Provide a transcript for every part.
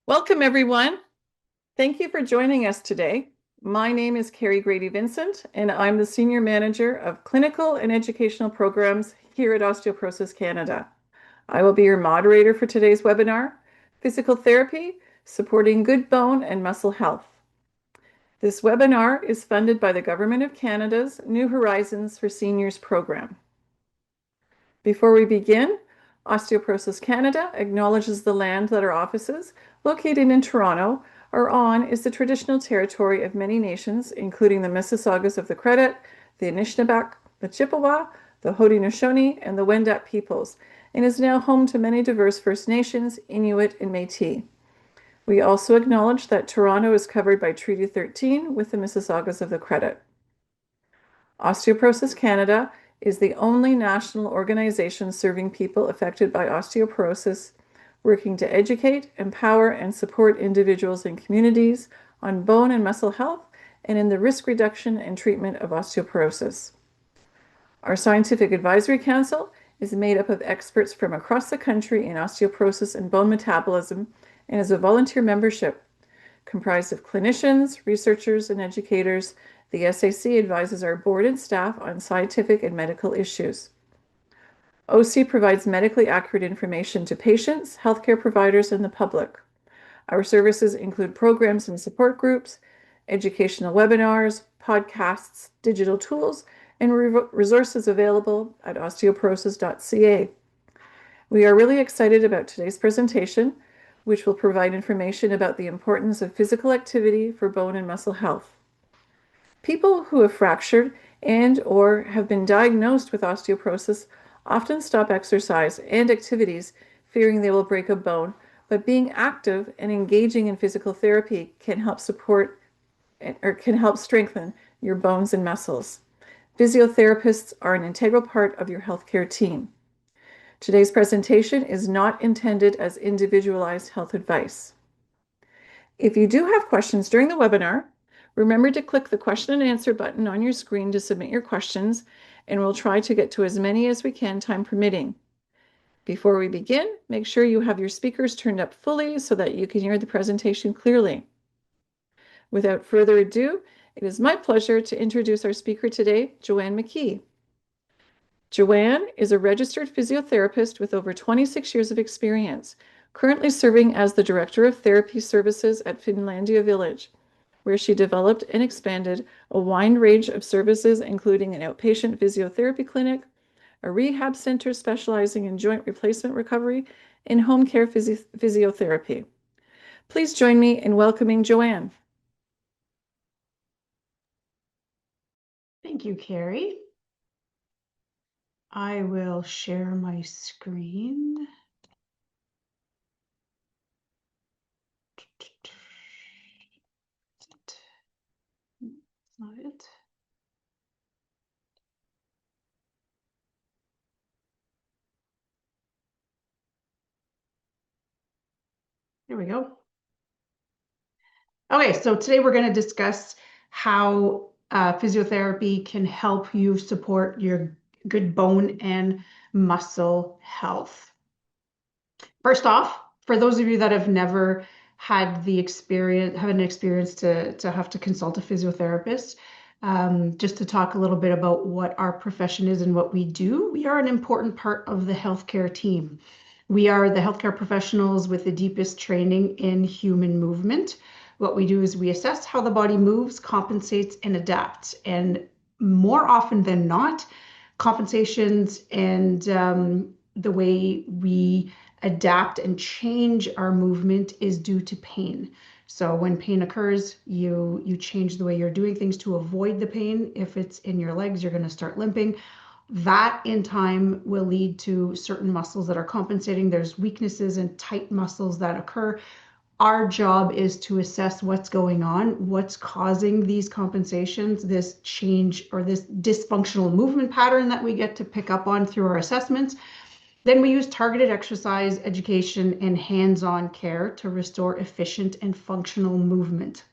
Welcome, everyone. Thank you for joining us today. My name is Kerry Grady Vincent, and I'm the Senior Manager of Clinical and Educational Programs here at Osteoporosis Canada. I will be your moderator for today's webinar, Physical Therapy, Supporting Good Bone and Muscle Health. This webinar is funded by the Government of Canada's New Horizons for Seniors program. Before we begin, Osteoporosis Canada acknowledges the land that our offices, located in Toronto, are on is the traditional territory of many nations, including the Mississaugas of the Credit, the Anishinaabe, the Chippewa, the Haudenosaunee, and the Wendat peoples, and is now home to many diverse First Nations, Inuit, and Métis. We also acknowledge that Toronto is covered by Treaty 13 with the Mississaugas of the Credit. Osteoporosis Canada is the only national organization serving people affected by osteoporosis, working to educate, empower, and support individuals and communities on bone and muscle health and in the risk reduction and treatment of osteoporosis. Our Scientific Advisory Council is made up of experts from across the country in osteoporosis and bone metabolism and is a volunteer membership comprised of clinicians, researchers, and educators. The SAC advises our board and staff on scientific and medical issues. OC provides medically accurate information to patients, healthcare providers, and the public. Our services include programs and support groups, educational webinars, podcasts, digital tools, and resources available at osteoporosis.ca. We are really excited about today's presentation, which will provide information about the importance of physical activity for bone and muscle health. People who have fractured and or have been diagnosed with osteoporosis often stop exercise and activities fearing they will break a bone, but being active and engaging in physical therapy can help support or can help strengthen your bones and muscles. Physiotherapists are an integral part of your healthcare team. Today's presentation is not intended as individualized health advice. If you do have questions during the webinar, remember to click the question and answer button on your screen to submit your questions, and we'll try to get to as many as we can, time permitting. Before we begin, make sure you have your speakers turned up fully so that you can hear the presentation clearly. Without further ado, it is my pleasure to introduce our speaker today, Joanne McKee. Joanne is a registered physiotherapist with over 26 years of experience, currently serving as the Director of Therapy Services at Finlandia Village, where she developed and expanded a wide range of services, including an outpatient physiotherapy clinic, a rehab center specializing in joint replacement recovery, and home care physiotherapy. Please join me in welcoming Joanne. Thank you, Kerry. I will share my screen. That's not it. There we go. Okay, so today we're going to discuss how physiotherapy can help you support your good bone and muscle health. First off, for those of you that have never had the experience, to have to consult a physiotherapist, just to talk a little bit about what our profession is and what we do, we are an important part of the healthcare team. We are the healthcare professionals with the deepest training in human movement. What we do is we assess how the body moves, compensates, and adapts. And more often than not, compensations and the way we adapt and change our movement is due to pain. So when pain occurs, you change the way you're doing things to avoid the pain. If it's in your legs, you're going to start limping. That in time will lead to certain muscles that are compensating. There's weaknesses and tight muscles that occur. Our job is to assess what's going on, what's causing these compensations, this change or this dysfunctional movement pattern that we get to pick up on through our assessments. Then we use targeted exercise, education, and hands-on care to restore efficient and functional movement.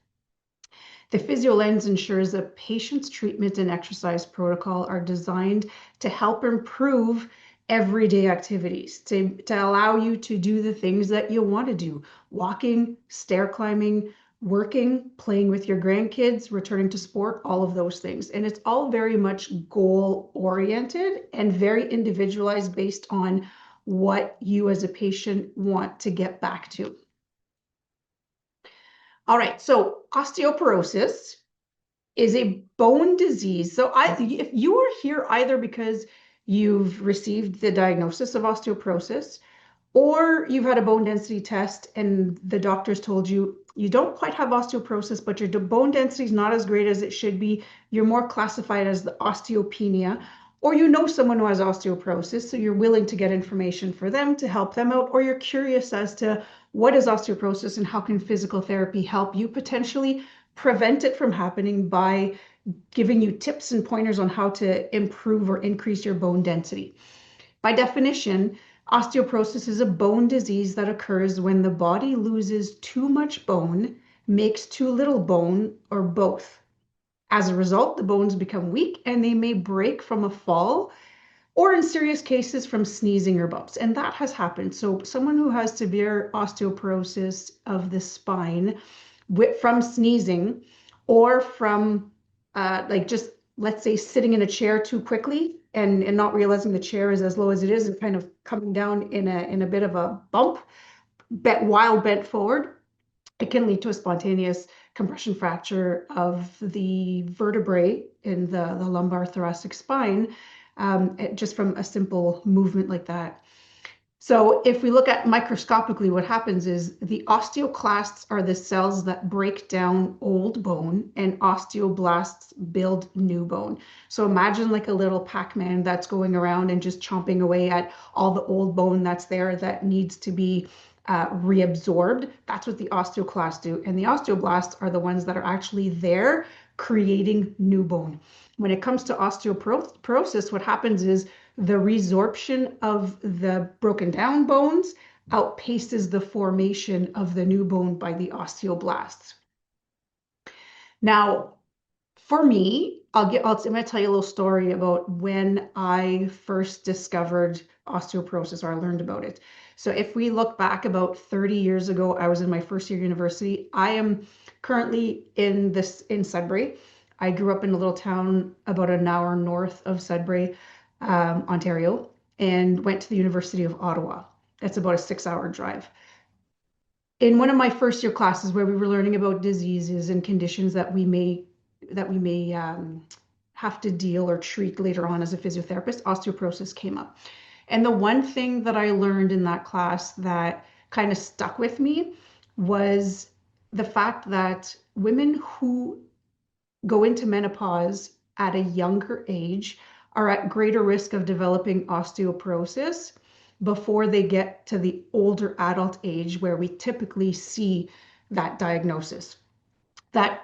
The Physio Lens ensures that patients' treatment and exercise protocol are designed to help improve everyday activities to allow you to do the things that you want to do: walking, stair climbing, working, playing with your grandkids, returning to sport, all of those things. And it's all very much goal oriented and very individualized based on what you as a patient want to get back to. All right, so osteoporosis is a bone disease. So if you are here either because you've received the diagnosis of osteoporosis, or you've had a bone density test and the doctors told you you don't quite have osteoporosis, but your bone density is not as great as it should be, you're more classified as the osteopenia, or you know someone who has osteoporosis, so you're willing to get information for them to help them out, or you're curious as to what is osteoporosis and how can physical therapy help you potentially prevent it from happening by giving you tips and pointers on how to improve or increase your bone density. By definition, osteoporosis is a bone disease that occurs when the body loses too much bone, makes too little bone, or both. As a result, the bones become weak and they may break from a fall, or in serious cases from sneezing or bumps. And that has happened. So someone who has severe osteoporosis of the spine from sneezing, or from like just, let's say, sitting in a chair too quickly and not realizing the chair is as low as it is and kind of coming down in a bit of a bump, while bent forward, it can lead to a spontaneous compression fracture of the vertebrae in the lumbar thoracic spine, just from a simple movement like that. So if we look at microscopically, what happens is the osteoclasts are the cells that break down old bone, and osteoblasts build new bone. So imagine like a little Pac-Man that's going around and just chomping away at all the old bone that's there that needs to be reabsorbed. That's what the osteoclasts do. And the osteoblasts are the ones that are actually there creating new bone. When it comes to osteoporosis, what happens is the resorption of the broken down bones outpaces the formation of the new bone by the osteoblasts. Now, for me, I'm going to tell you a little story about when I first discovered osteoporosis, or I learned about it. So if we look back about 30 years ago, I was in my first year university. I am currently in Sudbury. I grew up in a little town about an hour north of Sudbury, Ontario, and went to the University of Ottawa. That's about a 6-hour drive. In one of my first year classes where we were learning about diseases and conditions that we may have to deal or treat later on as a physiotherapist, osteoporosis came up. And the one thing that I learned in that class that kind of stuck with me was the fact that women who go into menopause at a younger age are at greater risk of developing osteoporosis before they get to the older adult age where we typically see that diagnosis. That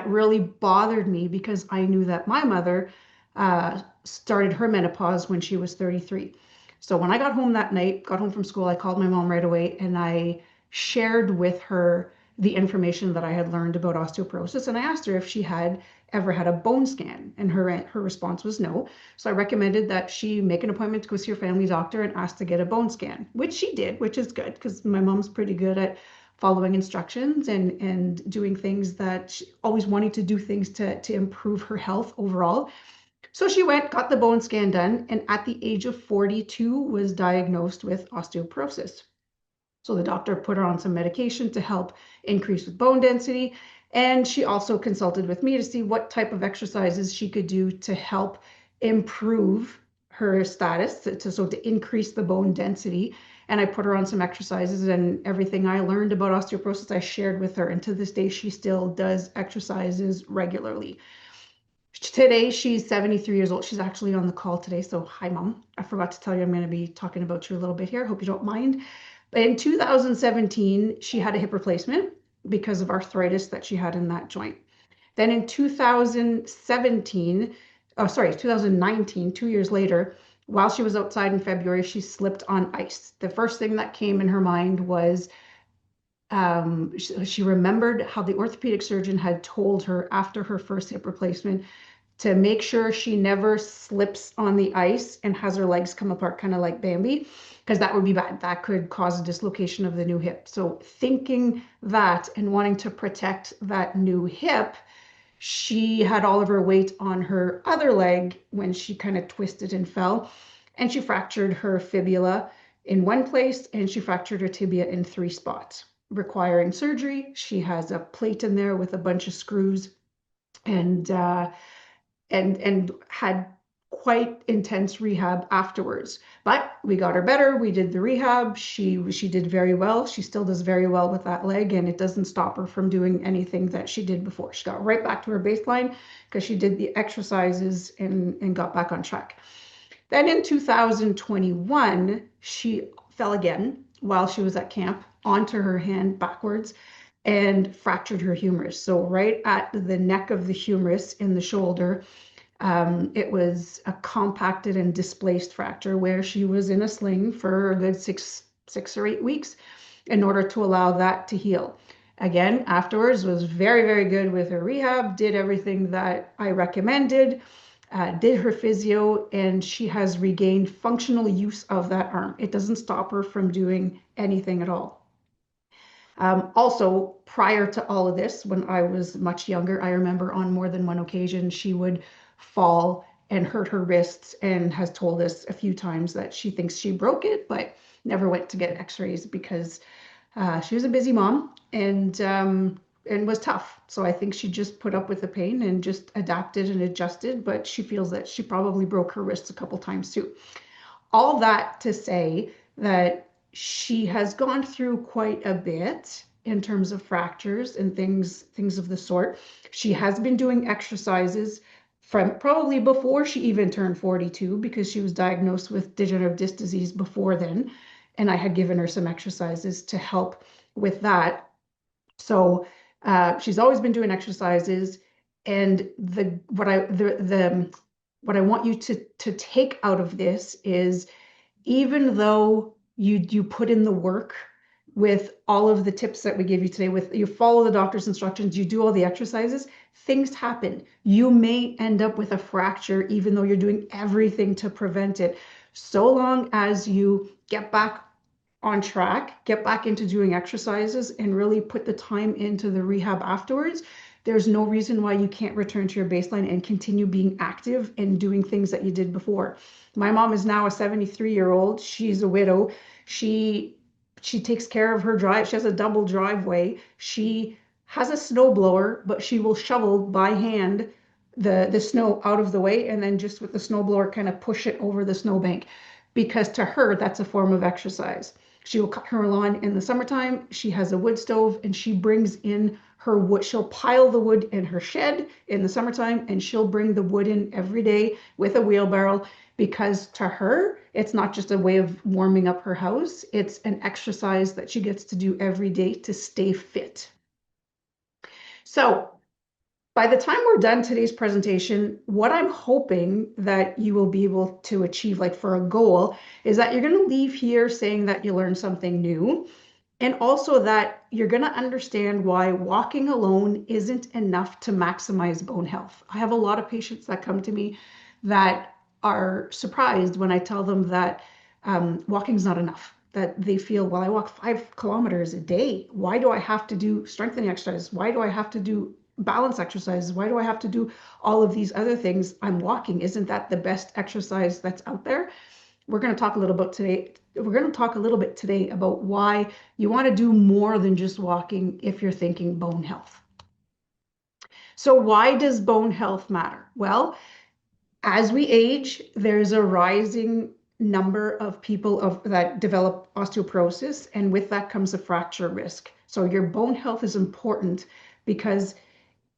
really bothered me because I knew that my mother started her menopause when she was 33. So when I got home that night, got home from school, I called my mom right away and I shared with her the information that I had learned about osteoporosis. And I asked her if she had ever had a bone scan, and her response was no. So I recommended that she make an appointment to go see her family doctor and ask to get a bone scan, which she did, which is good because my mom's pretty good at following instructions and doing things that she always wanted to do things to improve her health overall. So she went, got the bone scan done, and at the age of 42 was diagnosed with osteoporosis. So the doctor put her on some medication to help increase with bone density. And she also consulted with me to see what type of exercises she could do to help improve her status, to increase the bone density. And I put her on some exercises, and everything I learned about osteoporosis, I shared with her. And to this day, she still does exercises regularly. Today, she's 73 years old. She's actually on the call today. So hi, Mom. I forgot to tell you I'm going to be talking about you a little bit here. Hope you don't mind. But in 2017, she had a hip replacement because of arthritis that she had in that joint. Then in 2019, 2 years later, while she was outside in February, she slipped on ice. The first thing that came in her mind was she remembered how the orthopedic surgeon had told her after her first hip replacement to make sure she never slips on the ice and has her legs come apart, kind of like Bambi, because that would be bad. That could cause a dislocation of the new hip. So thinking that and wanting to protect that new hip, she had all of her weight on her other leg when she kind of twisted and fell, and she fractured her fibula in one place and she fractured her tibia in 3 spots, requiring surgery. She has a plate in there with a bunch of screws, and had quite intense rehab afterwards. But we got her better. We did the rehab. She did very well. She still does very well with that leg, and it doesn't stop her from doing anything that she did before. She got right back to her baseline because she did the exercises and got back on track. Then in 2021, she fell again while she was at camp onto her hand backwards and fractured her humerus. So right at the neck of the humerus in the shoulder, it was a compacted and displaced fracture where she was in a sling for a good six or 8 weeks in order to allow that to heal. Again, afterwards was very, very good with her rehab, did everything that I recommended, did her physio, and she has regained functional use of that arm. It doesn't stop her from doing anything at all. Also, prior to all of this, when I was much younger, I remember on more than one occasion she would fall and hurt her wrists, and has told us a few times that she thinks she broke it, but never went to get x-rays because she was a busy mom and was tough. So I think she just put up with the pain and just adapted and adjusted, but she feels that she probably broke her wrists a couple times too. All that to say that she has gone through quite a bit in terms of fractures and things of the sort. She has been doing exercises from probably before she even turned 42, because she was diagnosed with degenerative disc disease before then, and I had given her some exercises to help with that. So she's always been doing exercises, and what I want you to take out of this is, even though you put in the work with all of the tips that we gave you today, with you follow the doctor's instructions, you do all the exercises, things happen. You may end up with a fracture even though you're doing everything to prevent it. So long as you get back on track, get back into doing exercises, and really put the time into the rehab afterwards, there's no reason why you can't return to your baseline and continue being active and doing things that you did before. My mom is now a 73-year-old. She's a widow. She takes care of her drive. She has a double driveway. She has a snow blower, but she will shovel by hand the snow out of the way, and then just with the snow blower kind of push it over the snowbank, because to her that's a form of exercise. She will cut her lawn in the summertime. She has a wood stove, and she brings in her wood. She'll pile the wood in her shed in the summertime, and she'll bring the wood in every day with a wheelbarrow, because to her, it's not just a way of warming up her house. It's an exercise that she gets to do every day to stay fit. So by the time we're done today's presentation, what I'm hoping that you will be able to achieve, like for a goal, is that you're going to leave here saying that you learned something new, and also that you're going to understand why walking alone isn't enough to maximize bone health. I have a lot of patients that come to me that are surprised when I tell them that walking is not enough. That they feel, well, I walk 5 kilometers a day. Why do I have to do strengthening exercises? Why do I have to do balance exercises? Why do I have to do all of these other things? I'm walking. Isn't that the best exercise that's out there? We're going to talk a little bit today. We're going to talk a little bit today about why you want to do more than just walking if you're thinking bone health. So why does bone health matter? Well, as we age, there's a rising number of people that develop osteoporosis, and with that comes a fracture risk. So your bone health is important, because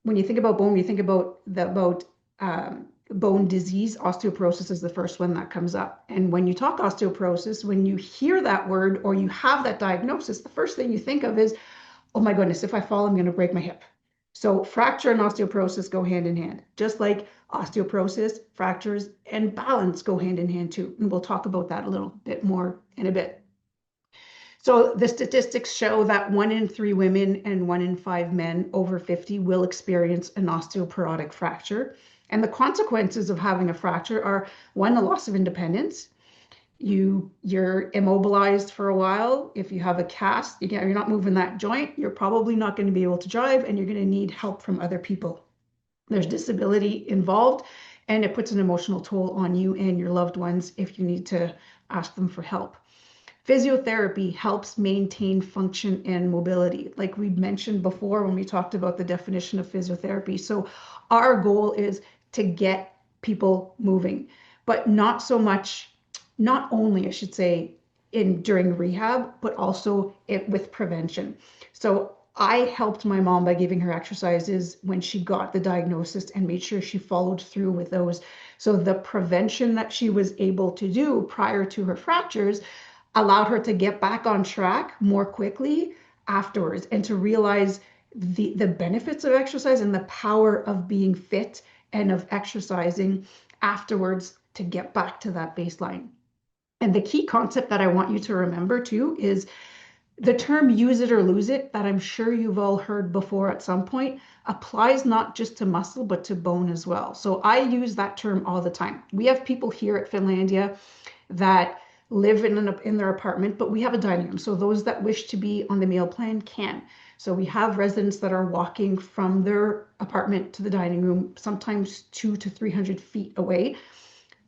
when you think about bone, you think about bone disease. Osteoporosis is the first one that comes up. And when you talk osteoporosis, when you hear that word or you have that diagnosis, the first thing you think of is, oh my goodness, if I fall, I'm going to break my hip. So fracture and osteoporosis go hand in hand, just like osteoporosis, fractures, and balance go hand in hand too. And we'll talk about that a little bit more in a bit. So the statistics show that 1 in 3 women and 1 in 5 men over 50 will experience an osteoporotic fracture. And the consequences of having a fracture are, one, the loss of independence. You're immobilized for a while. If you have a cast, you're not moving that joint, you're probably not going to be able to drive, and you're going to need help from other people. There's disability involved, and it puts an emotional toll on you and your loved ones if you need to ask them for help. Physiotherapy helps maintain function and mobility, like we mentioned before when we talked about the definition of physiotherapy. So our goal is to get people moving, but not so much, not only, I should say, in during rehab, but also with prevention. So I helped my mom by giving her exercises when she got the diagnosis and made sure she followed through with those. So the prevention that she was able to do prior to her fractures allowed her to get back on track more quickly afterwards, and to realize the benefits of exercise and the power of being fit and of exercising afterwards to get back to that baseline. And the key concept that I want you to remember too is the term use it or lose it, that I'm sure you've all heard before at some point, applies not just to muscle, but to bone as well. So I use that term all the time. We have people here at Finlandia that live in their apartment, but we have a dining room. So those that wish to be on the meal plan can. So we have residents that are walking from their apartment to the dining room, sometimes 200 to 300 feet away,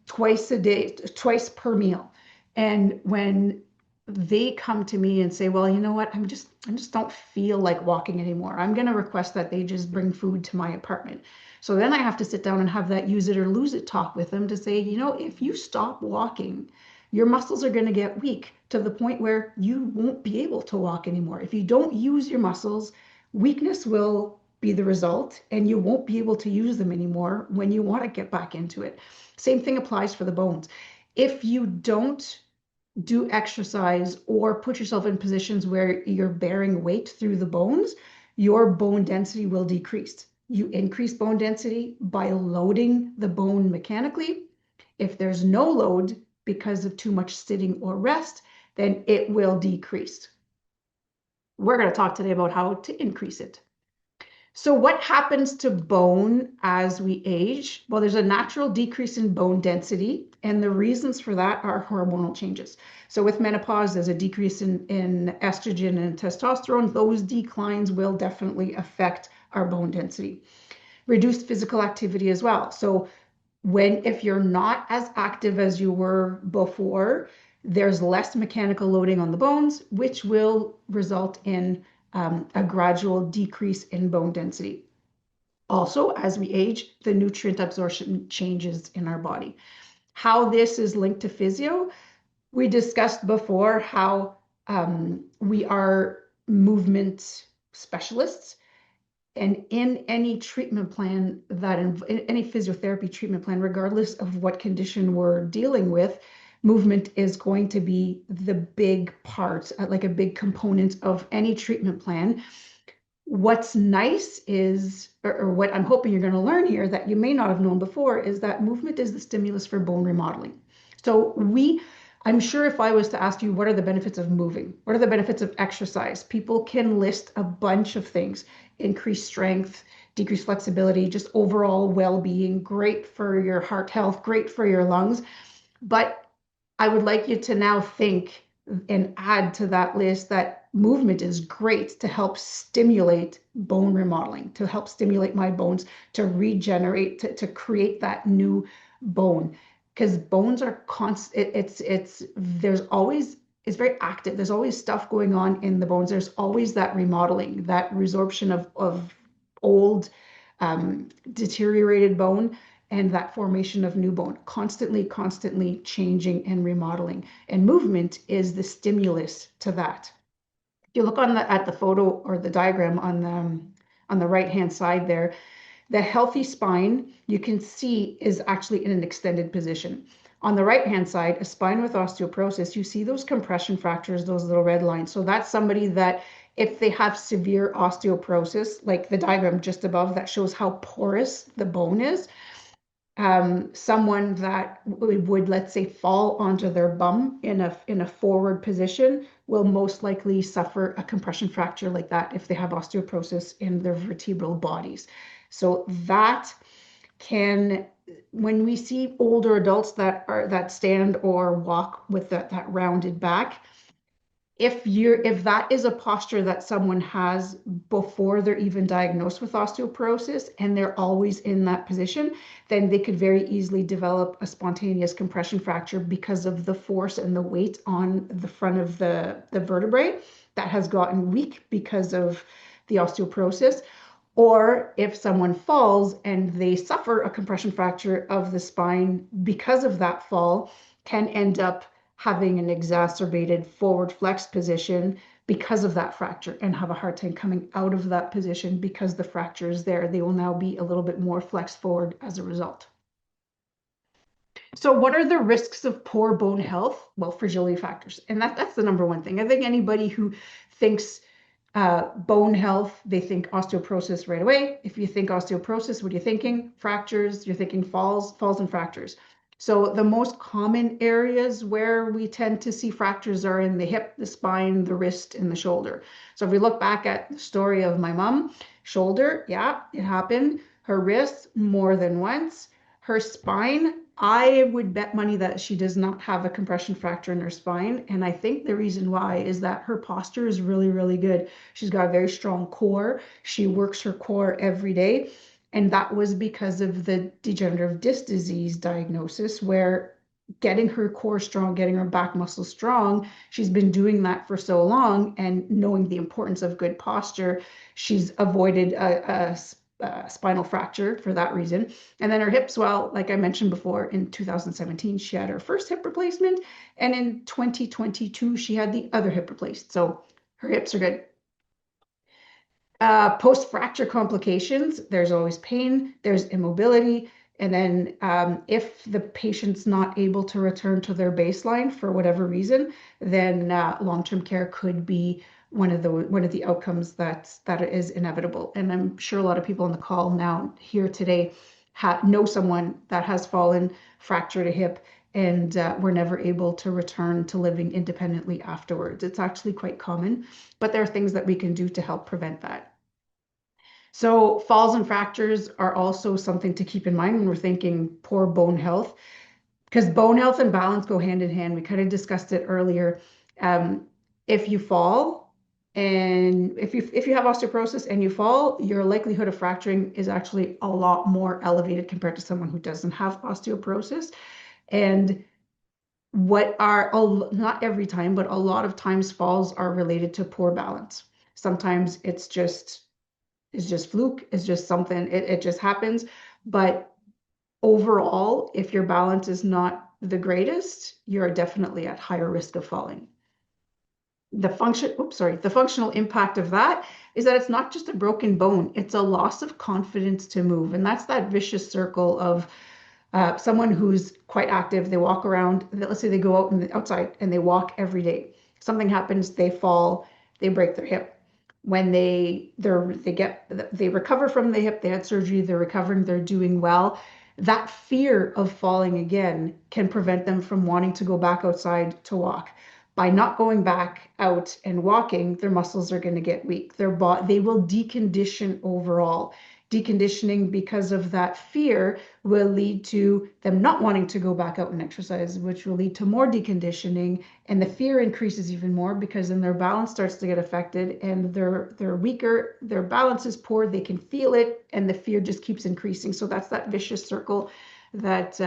twice a day, twice per meal. And when they come to me and say, well, you know what, I just don't feel like walking anymore, I'm going to request that they just bring food to my apartment. So then I have to sit down and have that use it or lose it talk with them to say, you know, if you stop walking, your muscles are going to get weak to the point where you won't be able to walk anymore. If you don't use your muscles, weakness will be the result, and you won't be able to use them anymore when you want to get back into it. Same thing applies for the bones. If you don't do exercise or put yourself in positions where you're bearing weight through the bones, your bone density will decrease. You increase bone density by loading the bone mechanically. If there's no load because of too much sitting or rest, then it will decrease. We're going to talk today about how to increase it. So what happens to bone as we age? Well, there's a natural decrease in bone density, and the reasons for that are hormonal changes. So with menopause, there's a decrease in estrogen and testosterone. Those declines will definitely affect our bone density. Reduced physical activity as well. So if you're not as active as you were before, there's less mechanical loading on the bones, which will result in a gradual decrease in bone density. Also, as we age, the nutrient absorption changes in our body. How this is linked to physio, we discussed before how we are movement specialists. And in any treatment plan in any physiotherapy treatment plan, regardless of what condition we're dealing with, movement is going to be the big part, like a big component of any treatment plan. What's nice is, or what I'm hoping you're going to learn here that you may not have known before, is that movement is the stimulus for bone remodeling. So I'm sure if I was to ask you, what are the benefits of moving? What are the benefits of exercise? People can list a bunch of things: increased strength, decreased flexibility, just overall well-being, great for your heart health, great for your lungs. But I would like you to now think and add to that list that movement is great to help stimulate bone remodeling, to help stimulate my bones, to regenerate, to create that new bone. Because bones are constant, it's very active. There's always stuff going on in the bones. There's always that remodeling, that resorption of old, deteriorated bone, and that formation of new bone, constantly changing and remodeling. And movement is the stimulus to that. If you look at the photo or the diagram on the right-hand side there, the healthy spine, you can see, is actually in an extended position. On the right-hand side, a spine with osteoporosis, you see those compression fractures, those little red lines. So that's somebody that, if they have severe osteoporosis, like the diagram just above that shows how porous the bone is, someone that would, let's say, fall onto their bum in a forward position will most likely suffer a compression fracture like that if they have osteoporosis in their vertebral bodies. So that can, when we see older adults that stand or walk with that rounded back, if that is a posture that someone has before they're even diagnosed with osteoporosis and they're always in that position, then they could very easily develop a spontaneous compression fracture because of the force and the weight on the front of the vertebrae that has gotten weak because of the osteoporosis. Or if someone falls and they suffer a compression fracture of the spine because of that fall, can end up having an exacerbated forward flexed position because of that fracture and have a hard time coming out of that position because the fracture is there. They will now be a little bit more flexed forward as a result. So what are the risks of poor bone health? Well, fragility factors. And that's the number one thing. I think anybody who thinks bone health, they think osteoporosis right away. If you think osteoporosis, what are you thinking? Fractures, you're thinking falls and fractures. So the most common areas where we tend to see fractures are in the hip, the spine, the wrist, and the shoulder. So if we look back at the story of my mom, shoulder, yeah, it happened. Her wrist, more than once. Her spine, I would bet money that she does not have a compression fracture in her spine. And I think the reason why is that her posture is really, really good. She's got a very strong core. She works her core every day. And that was because of the degenerative disc disease diagnosis, where getting her core strong, getting her back muscle strong, she's been doing that for so long. And knowing the importance of good posture, she's avoided a spinal fracture for that reason. And then her hips, well, like I mentioned before, in 2017, she had her first hip replacement. And in 2022, she had the other hip replaced. So her hips are good. Post-fracture complications, there's always pain, there's immobility, and then if the patient's not able to return to their baseline for whatever reason, then long-term care could be one of the outcomes that is inevitable. And I'm sure a lot of people on the call now here today know someone that has fallen, fractured a hip, and were never able to return to living independently afterwards. It's actually quite common, but there are things that we can do to help prevent that. So falls and fractures are also something to keep in mind when we're thinking poor bone health, because bone health and balance go hand in hand. We kind of discussed it earlier. If you fall and if you have osteoporosis and you fall, your likelihood of fracturing is actually a lot more elevated compared to someone who doesn't have osteoporosis. And not every time, but a lot of times falls are related to poor balance. Sometimes it's just fluke, it's just something, it just happens. But overall, if your balance is not the greatest, you're definitely at higher risk of falling. The functional impact of that is that it's not just a broken bone, it's a loss of confidence to move. And that's that vicious circle of someone who's quite active, they walk around, let's say they go outside and they walk every day. Something happens, they fall, they break their hip. When they recover from the hip, they had surgery, they're recovering, they're doing well. That fear of falling again can prevent them from wanting to go back outside to walk. By not going back out and walking, their muscles are going to get weak. They will decondition overall. Deconditioning because of that fear will lead to them not wanting to go back out and exercise, which will lead to more deconditioning, and the fear increases even more because then their balance starts to get affected and they're weaker, their balance is poor, they can feel it, and the fear just keeps increasing. So that's that vicious circle that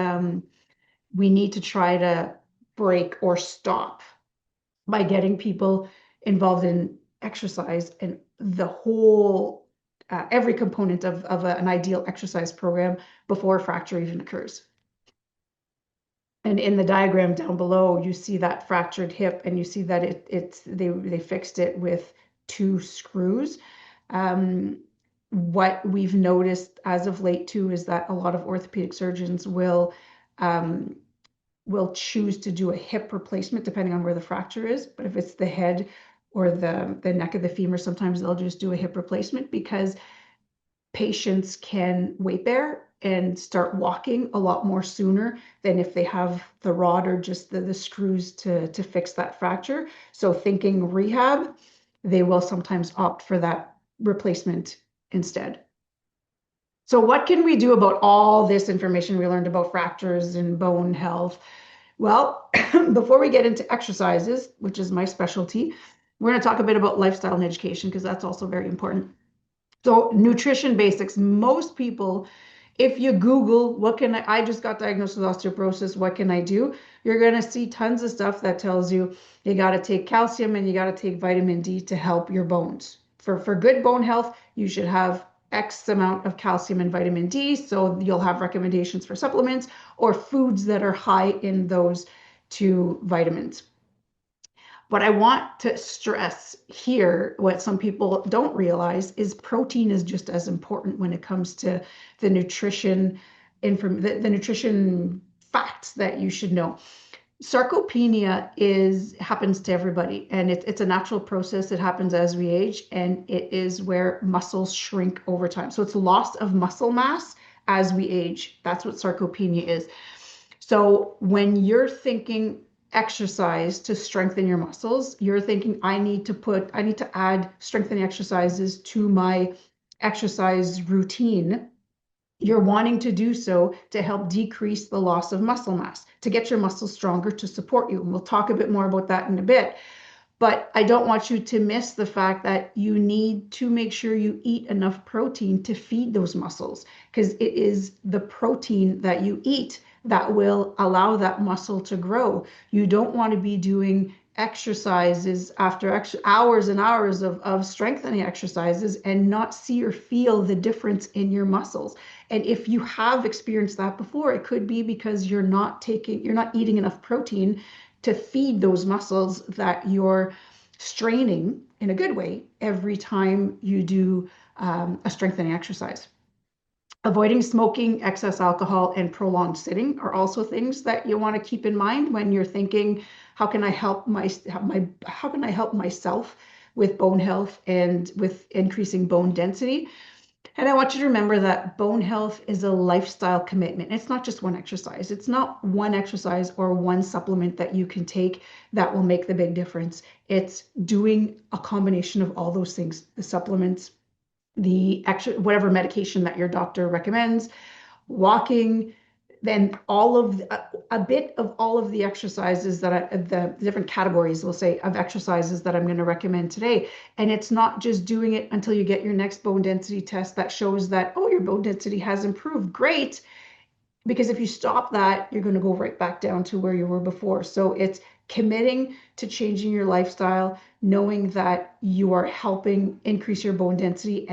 we need to try to break or stop by getting people involved in exercise and the whole every component of an ideal exercise program before fracture even occurs. And in the diagram down below, you see that fractured hip, and you see that they fixed it with 2 screws. What we've noticed as of late too is that a lot of orthopedic surgeons will choose to do a hip replacement depending on where the fracture is. But if it's the head or the neck of the femur, sometimes they'll just do a hip replacement because patients can weight bear and start walking a lot more sooner than if they have the rod or just the screws to fix that fracture. So thinking rehab, they will sometimes opt for that replacement instead. So what can we do about all this information we learned about fractures and bone health? Well, before we get into exercises, which is my specialty, we're going to talk a bit about lifestyle and education because that's also very important. So nutrition basics, most people, if you Google, what can I just got diagnosed with osteoporosis, what can I do? You're going to see tons of stuff that tells you you got to take calcium and you got to take vitamin D to help your bones. For good bone health, you should have X amount of calcium and vitamin D. So you'll have recommendations for supplements or foods that are high in those two vitamins. What I want to stress here, what some people don't realize, is protein is just as important when it comes to the nutrition the nutrition facts that you should know. Sarcopenia happens to everybody, and it's a natural process. It happens as we age, and it is where muscles shrink over time. So it's loss of muscle mass as we age. That's what sarcopenia is. So when you're thinking exercise to strengthen your muscles, you're thinking, I need to add strengthening exercises to my exercise routine. You're wanting to do so to help decrease the loss of muscle mass, to get your muscles stronger to support you. And we'll talk a bit more about that in a bit. But I don't want you to miss the fact that you need to make sure you eat enough protein to feed those muscles, because it is the protein that you eat that will allow that muscle to grow. You don't want to be doing exercises after hours and hours of strengthening exercises and not see or feel the difference in your muscles. And if you have experienced that before, it could be because you're not eating enough protein to feed those muscles that you're straining in a good way every time you do a strengthening exercise. Avoiding smoking, excess alcohol, and prolonged sitting are also things that you want to keep in mind when you're thinking, how can I help how can I help myself with bone health and with increasing bone density? And I want you to remember that bone health is a lifestyle commitment. It's not just one exercise. It's not one exercise or one supplement that you can take that will make the big difference. It's doing a combination of all those things, the supplements, whatever medication that your doctor recommends, walking, then a bit of all of the exercises the different categories, we'll say, of exercises that I'm going to recommend today. And it's not just doing it until you get your next bone density test that shows that, oh, your bone density has improved. Great. Because if you stop that, you're going to go right back down to where you were before. So it's committing to changing your lifestyle, knowing that you are helping increase your bone density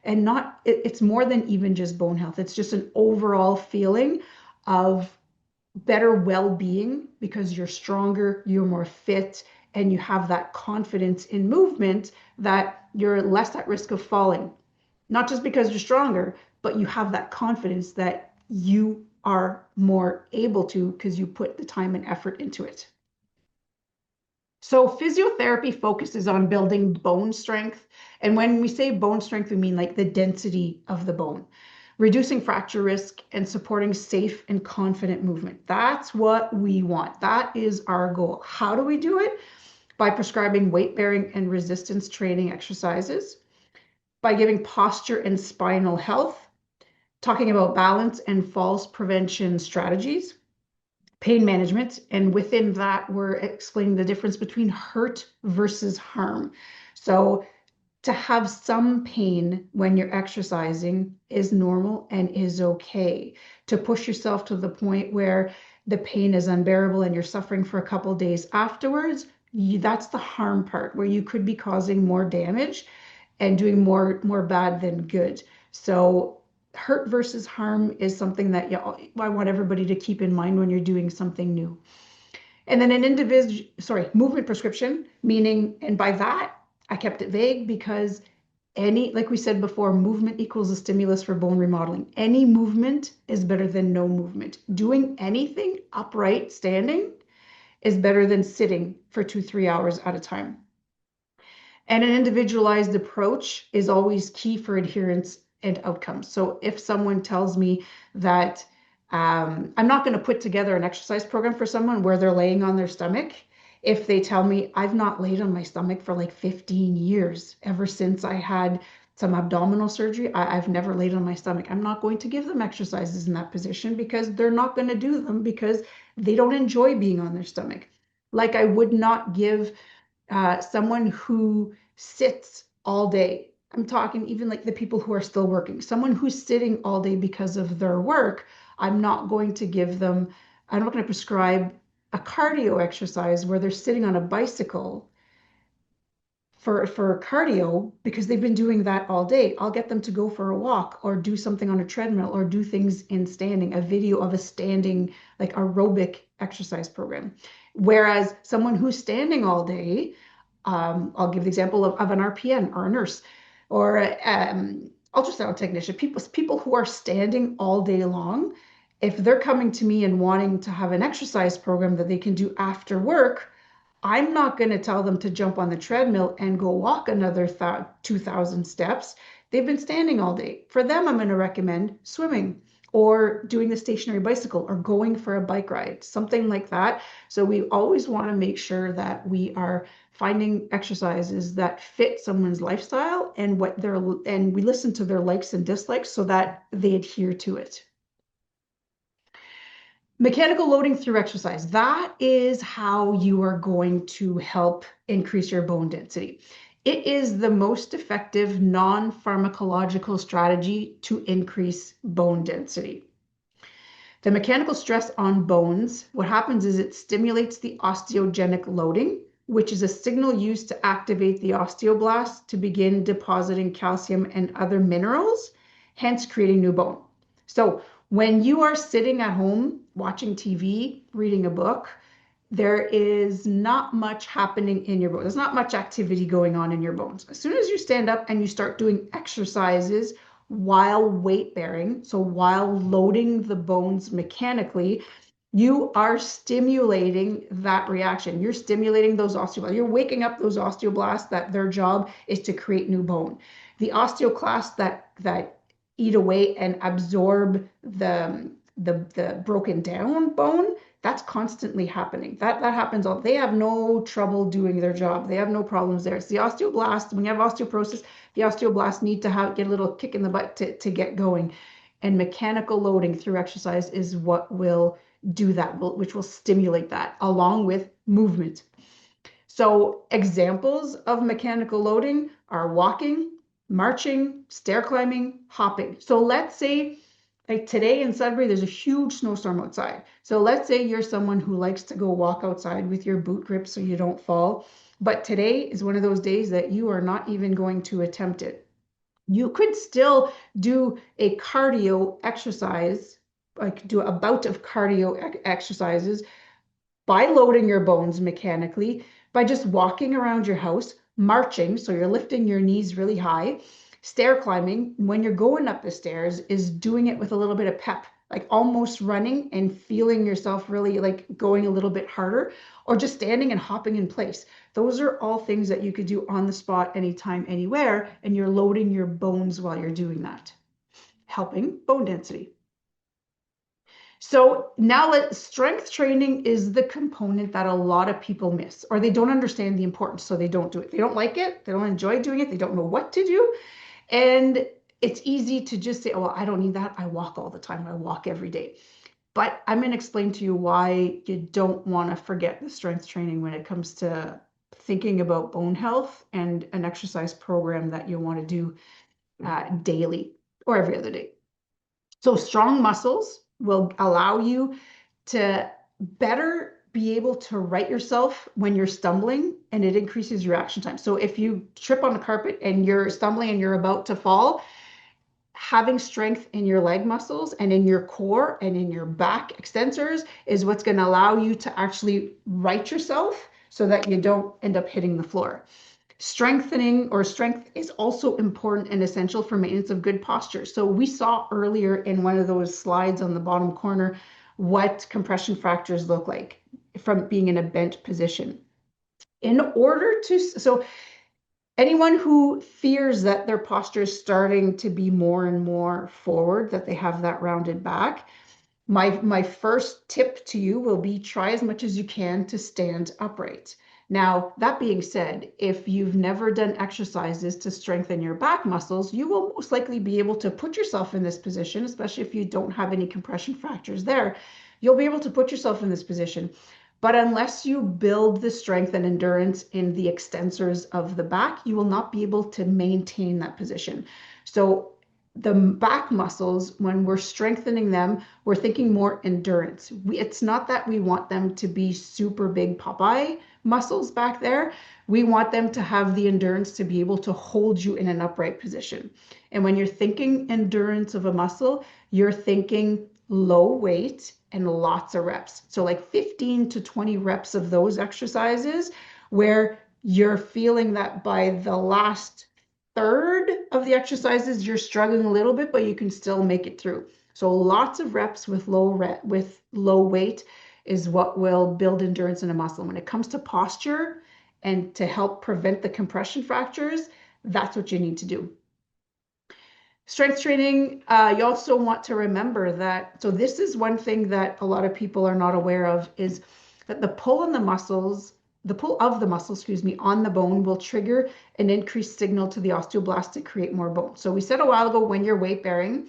it's more than even just bone health. It's just an overall feeling of better well-being because you're stronger, you're more fit, and you have that confidence in movement that you're less at risk of falling. Not just because you're stronger, but you have that confidence that you are more able to because you put the time and effort into it. So physiotherapy focuses on building bone strength. And when we say bone strength, we mean like the density of the bone, reducing fracture risk and supporting safe and confident movement. That's what we want. That is our goal. How do we do it? By prescribing weight bearing and resistance training exercises, by giving posture and spinal health, talking about balance and falls prevention strategies, pain management, and within that, we're explaining the difference between hurt versus harm. So to have some pain when you're exercising is normal and is okay. To push yourself to the point where the pain is unbearable and you're suffering for a couple of days afterwards, that's the harm part where you could be causing more damage and doing more bad than good. So hurt versus harm is something that I want everybody to keep in mind when you're doing something new. And then movement prescription, meaning, and by that, I kept it vague because like we said before, movement equals a stimulus for bone remodeling. Any movement is better than no movement. Doing anything upright, standing, is better than sitting for 2-3 hours at a time. And an individualized approach is always key for adherence and outcomes. So if someone tells me that I'm not going to put together an exercise program for someone where they're laying on their stomach, if they tell me I've not laid on my stomach for like 15 years, ever since I had some abdominal surgery. I've never laid on my stomach. I'm not going to give them exercises in that position because they're not going to do them because they don't enjoy being on their stomach. Like I would not give someone who sits all day. I'm talking even like the people who are still working, someone who's sitting all day because of their work. I'm not going to give them, I'm not going to prescribe a cardio exercise where they're sitting on a bicycle for cardio because they've been doing that all day. I'll get them to go for a walk or do something on a treadmill or do things in standing, a video of a standing like aerobic exercise program. Whereas someone who's standing all day, I'll give the example of an RPN or a nurse or ultrasound technician, people who are standing all day long. If they're coming to me and wanting to have an exercise program that they can do after work, I'm not going to tell them to jump on the treadmill and go walk another 2,000 steps. They've been standing all day. For them, I'm going to recommend swimming or doing the stationary bicycle or going for a bike ride, something like that. So we always want to make sure that we are finding exercises that fit someone's lifestyle and we listen to their likes and dislikes so that they adhere to it. Mechanical loading through exercise. That is how you are going to help increase your bone density. It is the most effective non-pharmacological strategy to increase bone density. The mechanical stress on bones, what happens is it stimulates the osteogenic loading, which is a signal used to activate the osteoblasts to begin depositing calcium and other minerals, hence creating new bone. So when you are sitting at home watching TV, reading a book, there is not much happening in your bones. There's not much activity going on in your bones. As soon as you stand up and you start doing exercises while weight bearing, so while loading the bones mechanically, you are stimulating that reaction. You're stimulating those osteoblasts. You're waking up those osteoblasts that their job is to create new bone. The osteoclasts that eat away and absorb the broken down bone, that's constantly happening. That happens all. They have no trouble doing their job. They have no problems there. It's the osteoblast. When you have osteoporosis, the osteoblasts need to get a little kick in the butt to get going. And mechanical loading through exercise is what will do that, which will stimulate that along with movement. So examples of mechanical loading are walking, marching, stair climbing, hopping. So let's say like today in Sudbury, there's a huge snowstorm outside. So let's say you're someone who likes to go walk outside with your boot grip so you don't fall. But today is one of those days that you are not even going to attempt it. You could still do a cardio exercise, like do a bout of cardio exercises by loading your bones mechanically, by just walking around your house, marching, so you're lifting your knees really high. Stair climbing, when you're going up the stairs, is doing it with a little bit of pep, like almost running and feeling yourself really like going a little bit harder, or just standing and hopping in place. Those are all things that you could do on the spot, anytime, anywhere, and you're loading your bones while you're doing that, helping bone density. So now strength training is the component that a lot of people miss, or they don't understand the importance, so they don't do it. They don't like it. They don't enjoy doing it. They don't know what to do. And it's easy to just say, oh, well, I don't need that. I walk all the time. I walk every day. But I'm going to explain to you why you don't want to forget the strength training when it comes to thinking about bone health and an exercise program that you want to do daily or every other day. So strong muscles will allow you to better be able to right yourself when you're stumbling, and it increases your reaction time. So if you trip on the carpet and you're stumbling and you're about to fall, having strength in your leg muscles and in your core and in your back extensors is what's going to allow you to actually right yourself so that you don't end up hitting the floor. Strengthening or strength is also important and essential for maintenance of good posture. So we saw earlier in one of those slides on the bottom corner what compression fractures look like from being in a bent position. In order to, so anyone who fears that their posture is starting to be more and more forward, that they have that rounded back, my first tip to you will be try as much as you can to stand upright. Now, that being said, if you've never done exercises to strengthen your back muscles, you will most likely be able to put yourself in this position, especially if you don't have any compression fractures there. You'll be able to put yourself in this position. But unless you build the strength and endurance in the extensors of the back, you will not be able to maintain that position. So the back muscles, when we're strengthening them, we're thinking more endurance. It's not that we want them to be super big Popeye muscles back there. We want them to have the endurance to be able to hold you in an upright position. And when you're thinking endurance of a muscle, you're thinking low weight and lots of reps. So like 15 to 20 reps of those exercises where you're feeling that by the last third of the exercises, you're struggling a little bit, but you can still make it through. So lots of reps with low weight is what will build endurance in a muscle. When it comes to posture and to help prevent the compression fractures, that's what you need to do. Strength training, you also want to remember that, so this is one thing that a lot of people are not aware of, is that the pull of the muscle, on the bone will trigger an increased signal to the osteoblast to create more bone. So we said a while ago, when you're weight bearing,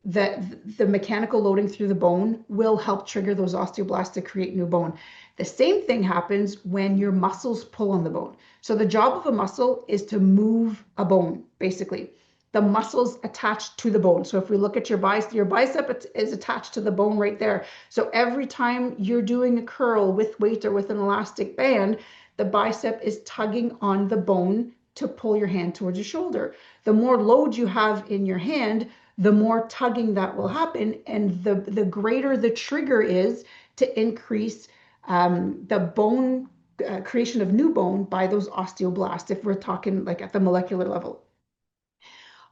that the mechanical loading through the bone will help trigger those osteoblasts to create new bone. The same thing happens when your muscles pull on the bone. So the job of a muscle is to move a bone, basically. The muscles attached to the bone. So if we look at your bicep is attached to the bone right there. So every time you're doing a curl with weight or with an elastic band, the bicep is tugging on the bone to pull your hand towards your shoulder. The more load you have in your hand, the more tugging that will happen, and the greater the trigger is to increase the bone creation of new bone by those osteoblasts, if we're talking like at the molecular level.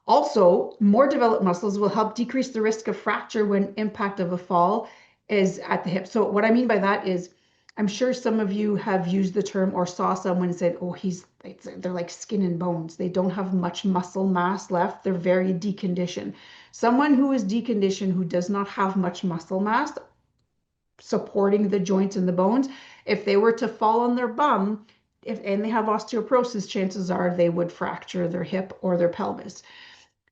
Also, more developed muscles will help decrease the risk of fracture when impact of a fall is at the hip. So what I mean by that is, I'm sure some of you have used the term or saw someone said, oh, they're like skin and bones. They don't have much muscle mass left. They're very deconditioned. Someone who is deconditioned, who does not have much muscle mass supporting the joints and the bones, if they were to fall on their bum, and they have osteoporosis, chances are they would fracture their hip or their pelvis.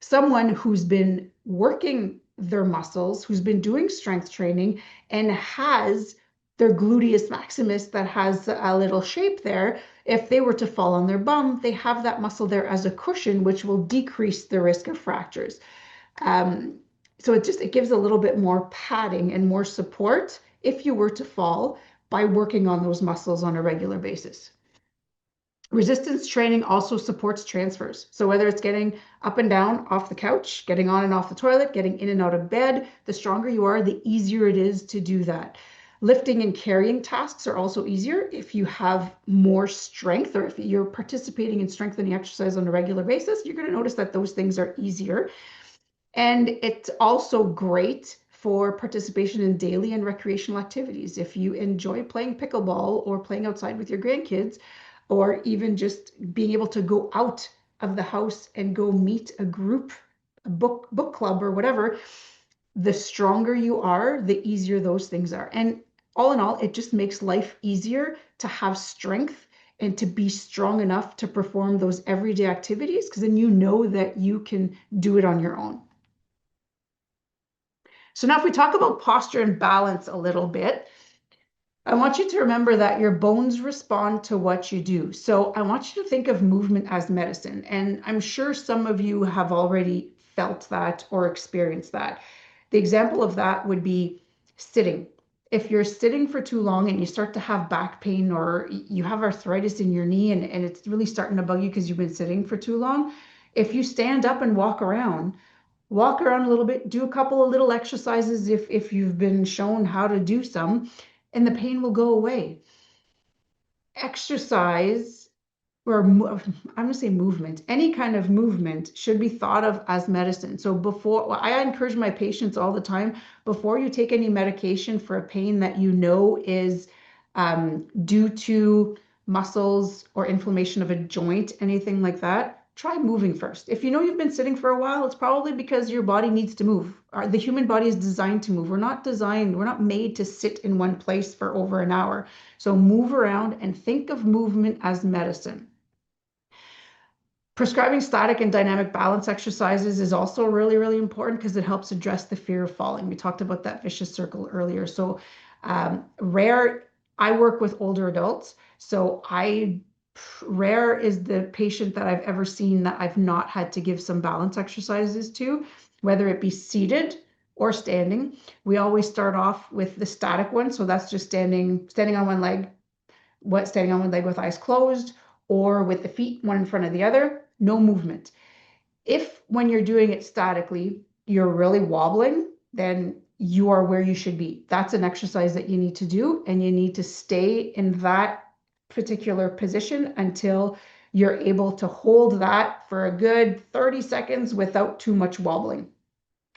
Someone who's been working their muscles, who's been doing strength training and has their gluteus maximus that has a little shape there, if they were to fall on their bum, they have that muscle there as a cushion, which will decrease the risk of fractures. So it gives a little bit more padding and more support if you were to fall by working on those muscles on a regular basis. Resistance training also supports transfers. So whether it's getting up and down off the couch, getting on and off the toilet, getting in and out of bed, the stronger you are, the easier it is to do that. Lifting and carrying tasks are also easier if you have more strength, or if you're participating in strengthening exercise on a regular basis, you're going to notice that those things are easier. And it's also great for participation in daily and recreational activities. If you enjoy playing pickleball or playing outside with your grandkids, or even just being able to go out of the house and go meet a group, a book club or whatever, the stronger you are, the easier those things are. And all in all, it just makes life easier to have strength and to be strong enough to perform those everyday activities, because then you know that you can do it on your own. So now if we talk about posture and balance a little bit, I want you to remember that your bones respond to what you do. So I want you to think of movement as medicine. And I'm sure some of you have already felt that or experienced that. The example of that would be sitting. If you're sitting for too long and you start to have back pain, or you have arthritis in your knee and it's really starting to bug you because you've been sitting for too long, if you stand up and walk around a little bit, do a couple of little exercises if you've been shown how to do some, and the pain will go away. Exercise, or I'm going to say movement, any kind of movement should be thought of as medicine. So I encourage my patients all the time, before you take any medication for a pain that you know is due to muscles or inflammation of a joint, anything like that, try moving first. If you know you've been sitting for a while, it's probably because your body needs to move. The human body is designed to move. We're not made to sit in one place for over an hour. So move around and think of movement as medicine. Prescribing static and dynamic balance exercises is also really, really important because it helps address the fear of falling. We talked about that vicious circle earlier. So I work with older adults. So rare is the patient that I've ever seen that I've not had to give some balance exercises to, whether it be seated or standing. We always start off with the static one. So that's just standing on one leg, standing on one leg with eyes closed, or with the feet one in front of the other, no movement. If when you're doing it statically, you're really wobbling, then you are where you should be. That's an exercise that you need to do, and you need to stay in that particular position until you're able to hold that for a good 30 seconds without too much wobbling.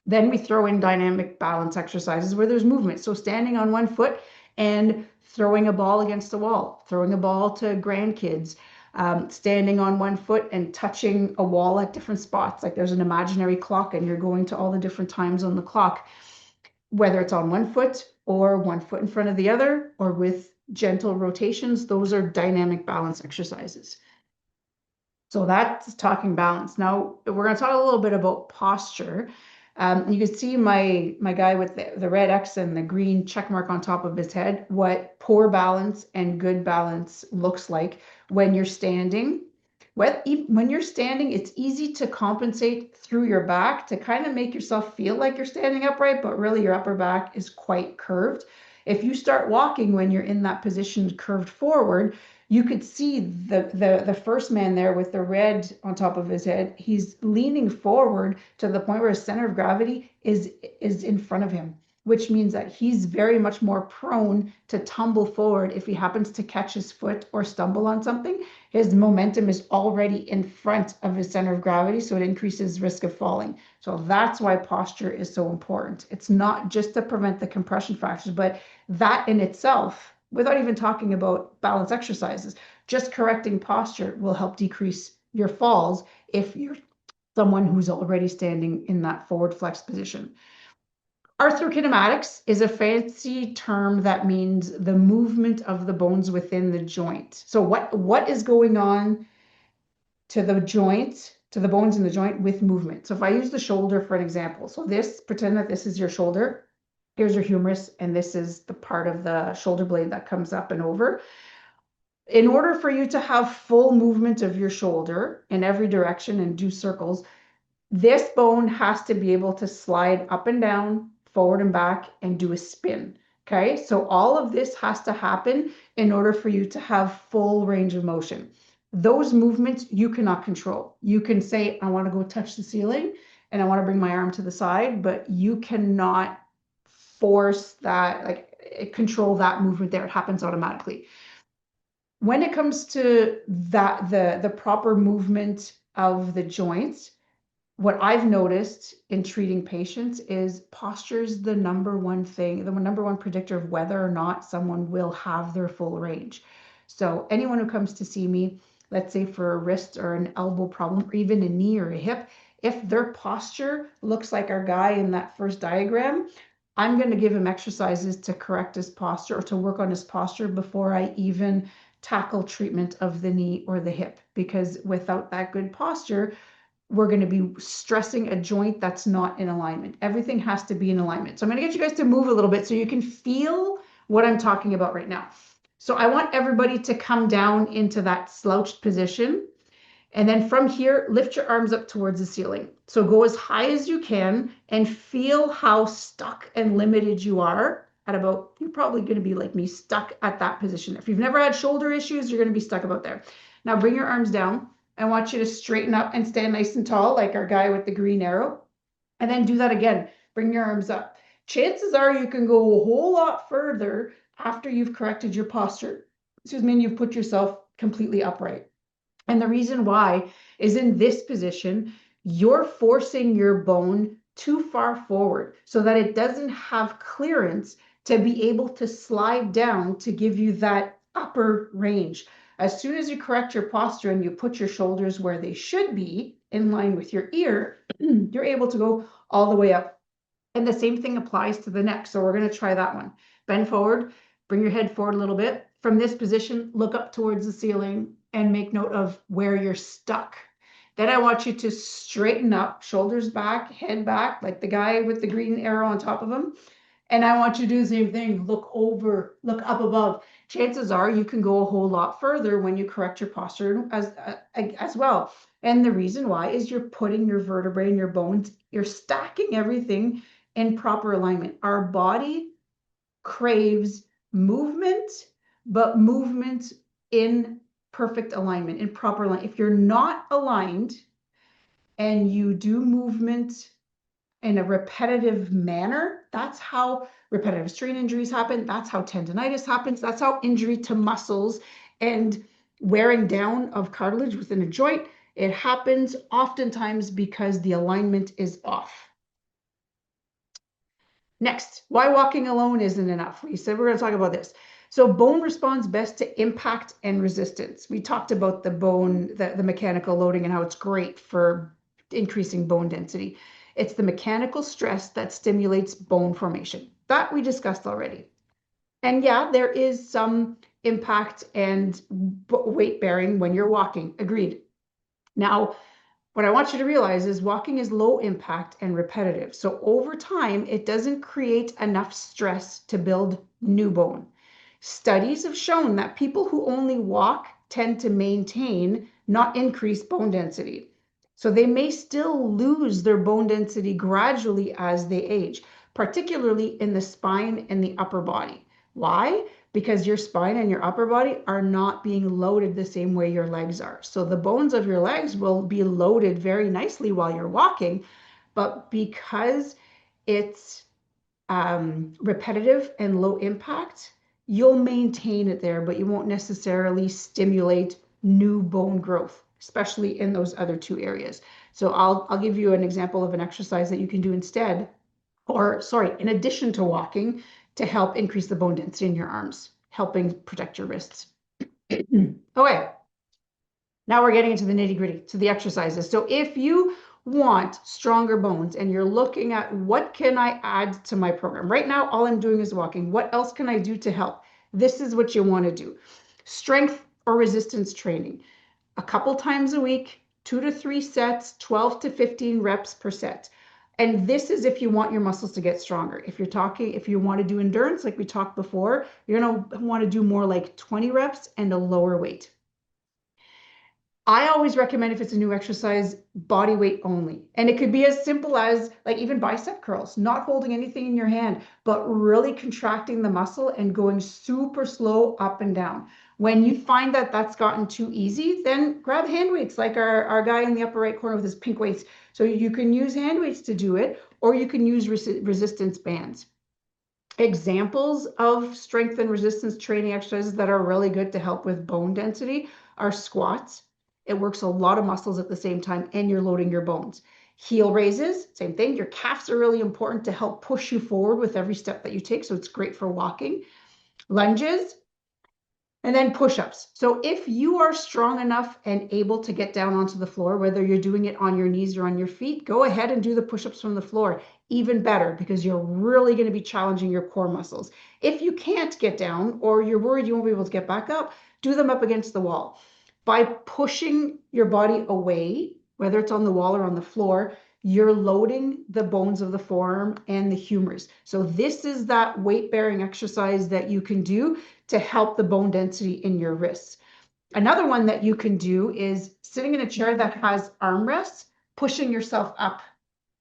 Then we throw in dynamic balance exercises where there's movement. So standing on one foot and throwing a ball against the wall, throwing a ball to grandkids, standing on one foot and touching a wall at different spots. Like there's an imaginary clock and you're going to all the different times on the clock, whether it's on one foot or one foot in front of the other or with gentle rotations. Those are dynamic balance exercises. So that's talking balance. Now we're going to talk a little bit about posture. You can see my guy with the red X and the green check mark on top of his head, what poor balance and good balance looks like when you're standing. When you're standing, it's easy to compensate through your back to kind of make yourself feel like you're standing upright, but really your upper back is quite curved. If you start walking when you're in that position curved forward, you could see the first man there with the red on top of his head. He's leaning forward to the point where his center of gravity is in front of him, which means that he's very much more prone to tumble forward if he happens to catch his foot or stumble on something. His momentum is already in front of his center of gravity, so it increases risk of falling. So that's why posture is so important. It's not just to prevent the compression fractures, but that in itself, without even talking about balance exercises, just correcting posture will help decrease your falls if you're someone who's already standing in that forward flex position. Arthrokinematics is a fancy term that means the movement of the bones within the joint. So what is going on to the joint, to the bones in the joint with movement? So if I use the shoulder for an example, so pretend that this is your shoulder. Here's your humerus, and this is the part of the shoulder blade that comes up and over. In order for you to have full movement of your shoulder in every direction and do circles, this bone has to be able to slide up and down, forward and back, and do a spin. Okay, so all of this has to happen in order for you to have full range of motion. Those movements you cannot control. You can say, I want to go touch the ceiling and I want to bring my arm to the side, but you cannot force that, like control that movement there. It happens automatically. When it comes to that, the proper movement of the joints, what I've noticed in treating patients is posture is the number one thing, the number one predictor of whether or not someone will have their full range. So anyone who comes to see me, let's say for a wrist or an elbow problem, or even a knee or a hip, if their posture looks like our guy in that first diagram, I'm going to give him exercises to correct his posture or to work on his posture before I even tackle treatment of the knee or the hip, because without that good posture, we're going to be stressing a joint that's not in alignment. Everything has to be in alignment. So I'm going to get you guys to move a little bit so you can feel what I'm talking about right now. So I want everybody to come down into that slouched position. And then from here, lift your arms up towards the ceiling. So go as high as you can and feel how stuck and limited you are at about, you're probably going to be like me, stuck at that position. If you've never had shoulder issues, you're going to be stuck about there. Now bring your arms down. I want you to straighten up and stand nice and tall like our guy with the green arrow. And then do that again. Bring your arms up. Chances are you can go a whole lot further after you've corrected your posture. Excuse me, and you've put yourself completely upright. And the reason why is in this position, you're forcing your bone too far forward so that it doesn't have clearance to be able to slide down to give you that upper range. As soon as you correct your posture and you put your shoulders where they should be, in line with your ear, you're able to go all the way up. And the same thing applies to the neck. So we're going to try that one. Bend forward, bring your head forward a little bit. From this position, look up towards the ceiling and make note of where you're stuck. Then I want you to straighten up, shoulders back, head back, like the guy with the green arrow on top of him. And I want you to do the same thing. Look over, look up above. Chances are you can go a whole lot further when you correct your posture as well. And the reason why is you're putting your vertebrae and your bones, you're stacking everything in proper alignment. Our body craves movement, but movement in perfect alignment, in proper alignment. If you're not aligned and you do movement in a repetitive manner, that's how repetitive strain injuries happen. That's how tendonitis happens. That's how injury to muscles and wearing down of cartilage within a joint, it happens oftentimes because the alignment is off. Next, why walking alone isn't enough. We said we're going to talk about this. So bone responds best to impact and resistance. We talked about the bone, the mechanical loading and how it's great for increasing bone density. It's the mechanical stress that stimulates bone formation. That we discussed already. And yeah, there is some impact and weight bearing when you're walking. Agreed. Now, what I want you to realize is walking is low impact and repetitive. So over time, it doesn't create enough stress to build new bone. Studies have shown that people who only walk tend to maintain, not increase bone density. So they may still lose their bone density gradually as they age, particularly in the spine and the upper body. Why? Because your spine and your upper body are not being loaded the same way your legs are. So the bones of your legs will be loaded very nicely while you're walking, but because it's repetitive and low impact, you'll maintain it there, but you won't necessarily stimulate new bone growth, especially in those other two areas. So I'll give you an example of an exercise that you can do instead, or sorry, in addition to walking, to help increase the bone density in your arms, helping protect your wrists. Okay, now we're getting into the nitty-gritty, to the exercises. So if you want stronger bones and you're looking at what can I add to my program, right now all I'm doing is walking. What else can I do to help? This is what you want to do. Strength or resistance training. A couple times a week, 2 to 3 sets, 12 to 15 reps per set. And this is if you want your muscles to get stronger. If you want to do endurance, like we talked before, you're going to want to do more like 20 reps and a lower weight. I always recommend, if it's a new exercise, body weight only. And it could be as simple as like even bicep curls, not holding anything in your hand, but really contracting the muscle and going super slow up and down. When you find that that's gotten too easy, then grab hand weights like our guy in the upper right corner with his pink weights. So you can use hand weights to do it, or you can use resistance bands. Examples of strength and resistance training exercises that are really good to help with bone density are squats. It works a lot of muscles at the same time, and you're loading your bones. Heel raises, same thing. Your calves are really important to help push you forward with every step that you take, so it's great for walking. Lunges, and then push-ups. So if you are strong enough and able to get down onto the floor, whether you're doing it on your knees or on your feet, go ahead and do the push-ups from the floor. Even better, because you're really going to be challenging your core muscles. If you can't get down, or you're worried you won't be able to get back up, do them up against the wall. By pushing your body away, whether it's on the wall or on the floor, you're loading the bones of the forearm and the humerus. So this is that weight-bearing exercise that you can do to help the bone density in your wrists. Another one that you can do is sitting in a chair that has armrests, pushing yourself up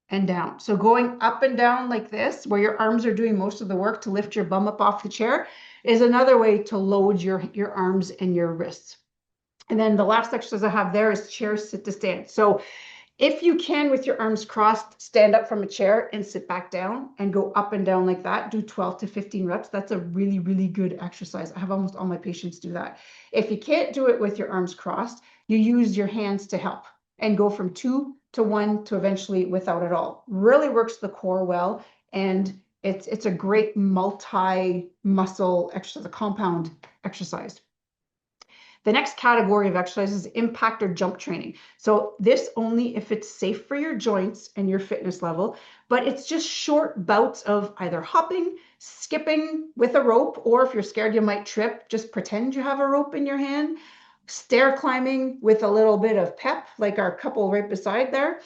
and down. So going up and down like this, where your arms are doing most of the work to lift your bum up off the chair, is another way to load your arms and your wrists. And then the last exercise I have there is chair sit to stand. So if you can, with your arms crossed, stand up from a chair and sit back down and go up and down like that, do 12 to 15 reps. That's a really, really good exercise. I have almost all my patients do that. If you can't do it with your arms crossed, you use your hands to help and go from 2 to 1 to eventually without it all. Really works the core well, and it's a great multi-muscle exercise, a compound exercise. The next category of exercise is impact or jump training. So this only if it's safe for your joints and your fitness level, but it's just short bouts of either hopping, skipping with a rope, or if you're scared you might trip, just pretend you have a rope in your hand, stair climbing with a little bit of pep, like our couple right beside there.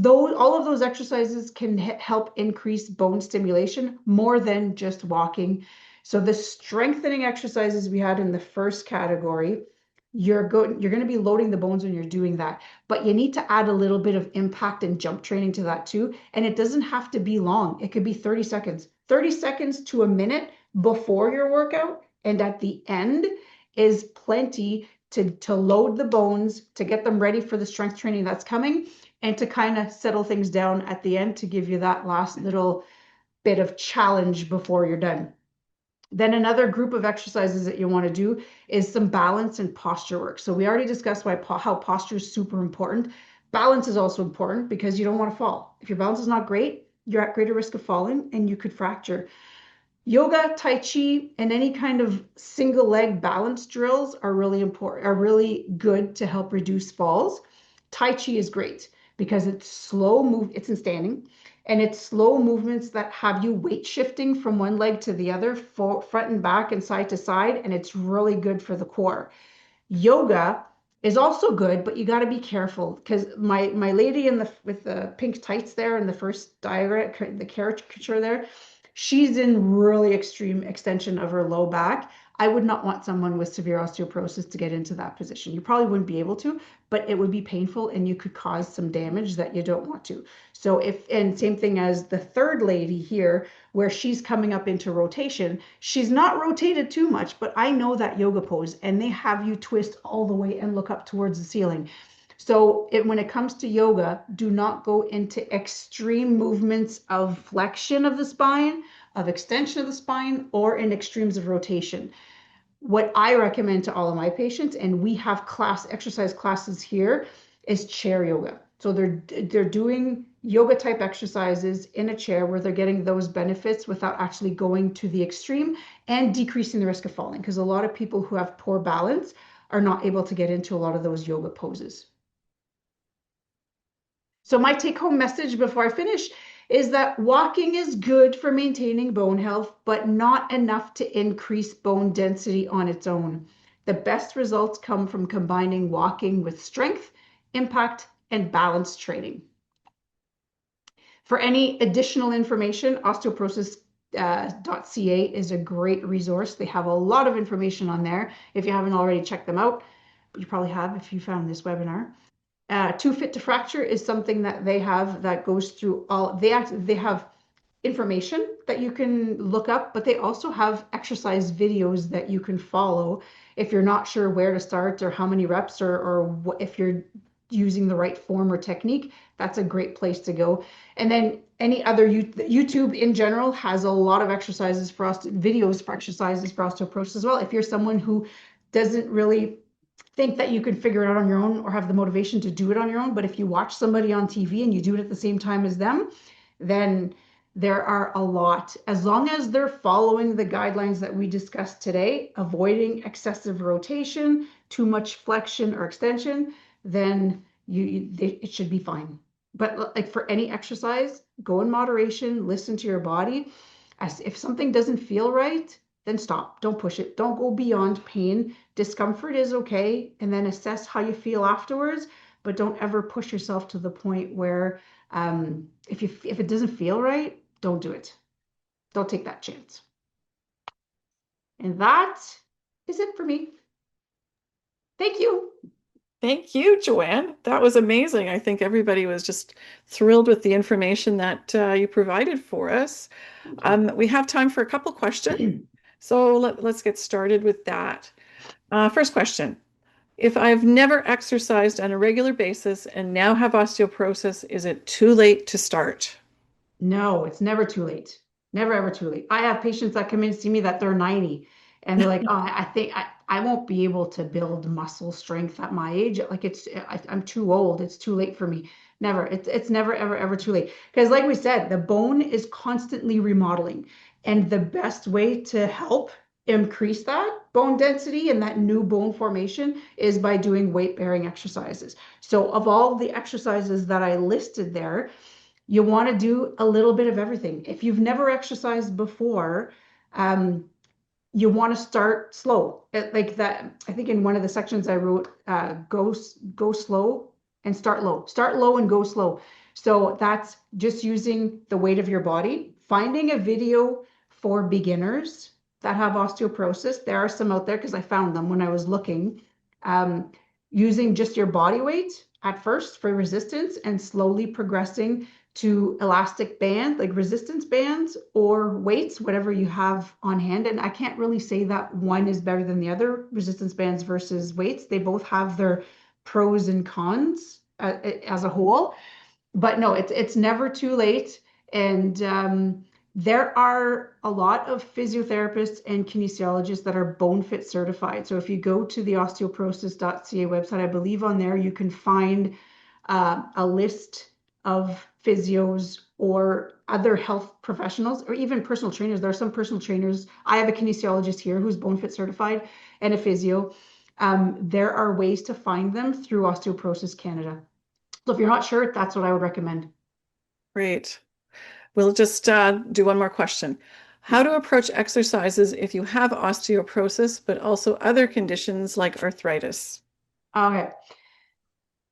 All of those exercises can help increase bone stimulation more than just walking. So the strengthening exercises we had in the first category, you're going to be loading the bones when you're doing that, but you need to add a little bit of impact and jump training to that too. And it doesn't have to be long. It could be 30 seconds, 30 seconds to a minute before your workout. And at the end is plenty to load the bones, to get them ready for the strength training that's coming, and to kind of settle things down at the end to give you that last little bit of challenge before you're done. Then another group of exercises that you want to do is some balance and posture work. So we already discussed how posture is super important. Balance is also important because you don't want to fall. If your balance is not great, you're at greater risk of falling and you could fracture. Yoga, Tai Chi, and any kind of single leg balance drills are really important, are really good to help reduce falls. Tai Chi is great because it's slow move, it's in standing, and it's slow movements that have you weight shifting from one leg to the other, front and back and side to side, and it's really good for the core. Yoga is also good, but you got to be careful because my lady with the pink tights there in the first diagram, the caricature there, she's in really extreme extension of her low back. I would not want someone with severe osteoporosis to get into that position. You probably wouldn't be able to, but it would be painful and you could cause some damage that you don't want to. So and same thing as the third lady here, where she's coming up into rotation. She's not rotated too much, but I know that yoga pose and they have you twist all the way and look up towards the ceiling. So when it comes to yoga, do not go into extreme movements of flexion of the spine, of extension of the spine, or in extremes of rotation. What I recommend to all of my patients, and we have exercise classes here, is chair yoga. So they're doing yoga type exercises in a chair where they're getting those benefits without actually going to the extreme and decreasing the risk of falling, because a lot of people who have poor balance are not able to get into a lot of those yoga poses. So my take-home message before I finish is that walking is good for maintaining bone health, but not enough to increase bone density on its own. The best results come from combining walking with strength, impact, and balance training. For any additional information, osteoporosis.ca is a great resource. They have a lot of information on there. If you haven't already checked them out, but you probably have if you found this webinar. Too Fit to Fracture is something that they have that goes through all, they have information that you can look up, but they also have exercise videos that you can follow if you're not sure where to start or how many reps or if you're using the right form or technique. That's a great place to go. And then any other YouTube in general has a lot of exercises for videos for exercises for osteoporosis as well. If you're someone who doesn't really think that you can figure it out on your own or have the motivation to do it on your own, but if you watch somebody on TV and you do it at the same time as them, then there are a lot. As long as they're following the guidelines that we discussed today, avoiding excessive rotation, too much flexion or extension, then it should be fine. But like for any exercise, go in moderation, listen to your body. If something doesn't feel right, then stop. Don't push it. Don't go beyond pain. Discomfort is okay, and then assess how you feel afterwards, but don't ever push yourself to the point where if it doesn't feel right, don't do it. Don't take that chance. And that is it for me. Thank you. Thank you, Joanne. That was amazing. I think everybody was just thrilled with the information that you provided for us. We have time for a couple questions. So let's get started with that. First question. If I've never exercised on a regular basis and now have osteoporosis, is it too late to start? No, it's never too late. Never ever too late. I have patients that come in to see me that they're 90 and they're like, oh, I think I won't be able to build muscle strength at my age. Like I'm too old. It's too late for me. Never. It's never, ever, ever too late. Because like we said, the bone is constantly remodeling. And the best way to help increase that bone density and that new bone formation is by doing weight-bearing exercises. So of all the exercises that I listed there, you want to do a little bit of everything. If you've never exercised before, you want to start slow. Like that, I think in one of the sections I wrote, go slow and start low. Start low and go slow. So that's just using the weight of your body, finding a video for beginners that have osteoporosis. There are some out there because I found them when I was looking. Um, Using just your body weight at first for resistance and slowly progressing to elastic band, like resistance bands or weights, whatever you have on hand. And I can't really say that one is better than the other, resistance bands versus weights. They both have their pros and cons as a whole. But no, it's never too late. And there are a lot of physiotherapists and kinesiologists that are bone fit certified. So if you go to the osteoporosis.ca website, I believe on there you can find a list of physios or other health professionals or even personal trainers. There are some personal trainers. I have a kinesiologist here who's bone fit certified and a physio. There are ways to find them through Osteoporosis Canada. So if you're not sure, that's what I would recommend. Great. We'll just do one more question. How to approach exercises if you have osteoporosis, but also other conditions like arthritis? Okay.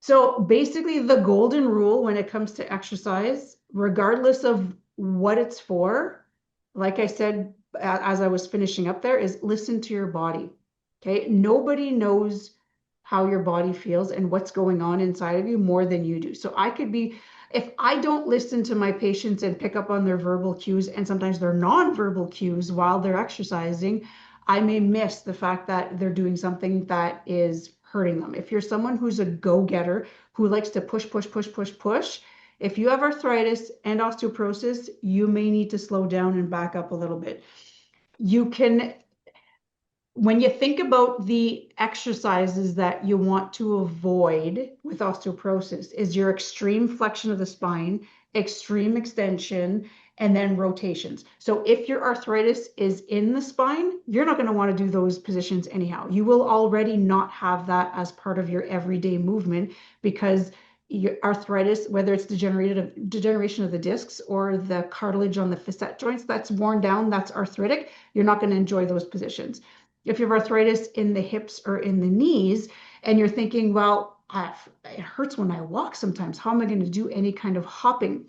So basically, the golden rule when it comes to exercise, regardless of what it's for, like I said, as I was finishing up there, is listen to your body. Okay. Nobody knows how your body feels and what's going on inside of you more than you do. So I could be, if I don't listen to my patients and pick up on their verbal cues and sometimes their non-verbal cues while they're exercising, I may miss the fact that they're doing something that is hurting them. If you're someone who's a go-getter, who likes to push, push, push, push, push, if you have arthritis and osteoporosis, you may need to slow down and back up a little bit. You can, when you think about the exercises that you want to avoid with osteoporosis, is your extreme flexion of the spine, extreme extension, and then rotations. So if your arthritis is in the spine, you're not going to want to do those positions anyhow. You will already not have that as part of your everyday movement because your arthritis, whether it's degeneration of the discs or the cartilage on the facet joints that's worn down, that's arthritic, you're not going to enjoy those positions. If you have arthritis in the hips or in the knees, and you're thinking, well, it hurts when I walk sometimes. How am I going to do any kind of hopping?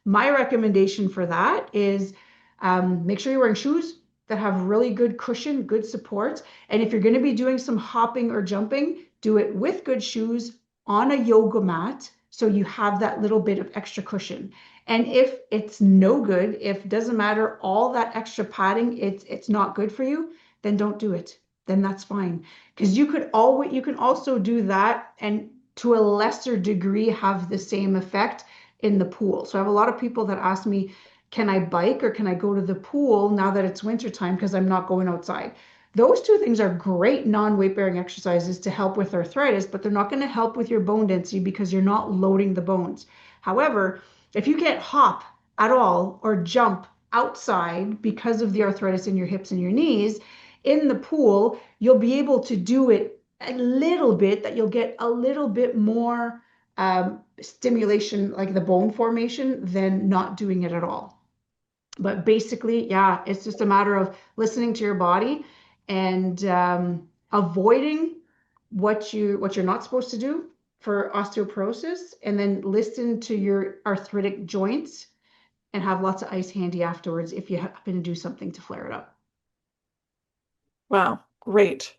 My recommendation for that is make sure you're wearing shoes that have really good cushion, good support. And if you're going to be doing some hopping or jumping, do it with good shoes on a yoga mat so you have that little bit of extra cushion. And if it's no good, if it doesn't matter, all that extra padding, it's not good for you, then don't do it. Then that's fine. Because you can also do that and to a lesser degree have the same effect in the pool. So I have a lot of people that ask me, can I bike or can I go to the pool now that it's wintertime because I'm not going outside? Those two things are great non-weight bearing exercises to help with arthritis, but they're not going to help with your bone density because you're not loading the bones. However, if you can't hop at all or jump outside because of the arthritis in your hips and your knees, in the pool, you'll be able to do it a little bit, that you'll get a little bit more stimulation, like the bone formation, than not doing it at all. But basically, yeah, it's just a matter of listening to your body and avoiding what you're not supposed to do for osteoporosis, and then listen to your arthritic joints and have lots of ice handy afterwards if you happen to do something to flare it up. Wow, great.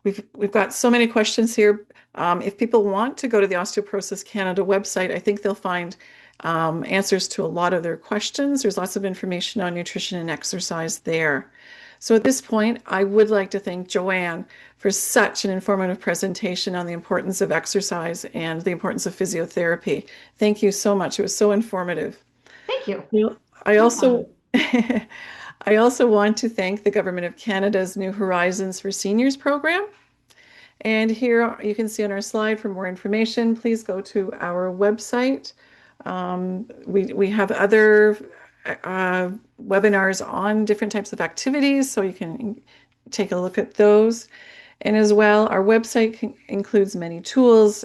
We've got so many questions here. If people want to go to the Osteoporosis Canada website, I think they'll find answers to a lot of their questions. There's lots of information on nutrition and exercise there. So at this point, I would like to thank Joanne for such an informative presentation on the importance of exercise and the importance of physiotherapy. Thank you so much. It was so informative. Thank you. Well, I No also problem. I also want to thank the Government of Canada's New Horizons for Seniors program. And here you can see on our slide for more information, please go to our website. We have other webinars on different types of activities, so you can take a look at those. And as well, our website includes many tools,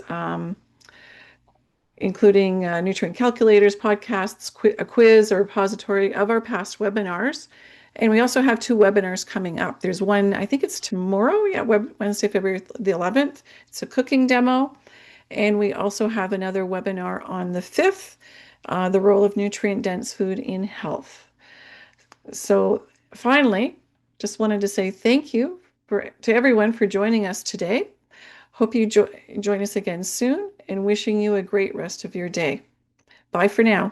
including nutrient calculators, podcasts, a quiz, or repository of our past webinars. And we also have 2 webinars coming up. There's one, I think it's tomorrow, yeah, Wednesday, February the 11th. It's a cooking demo. And we also have another webinar on the 5th, the role of nutrient-dense food in health. So finally, just wanted to say thank you to everyone for joining us today. Hope you join us again soon and wishing you a great rest of your day. Bye for now.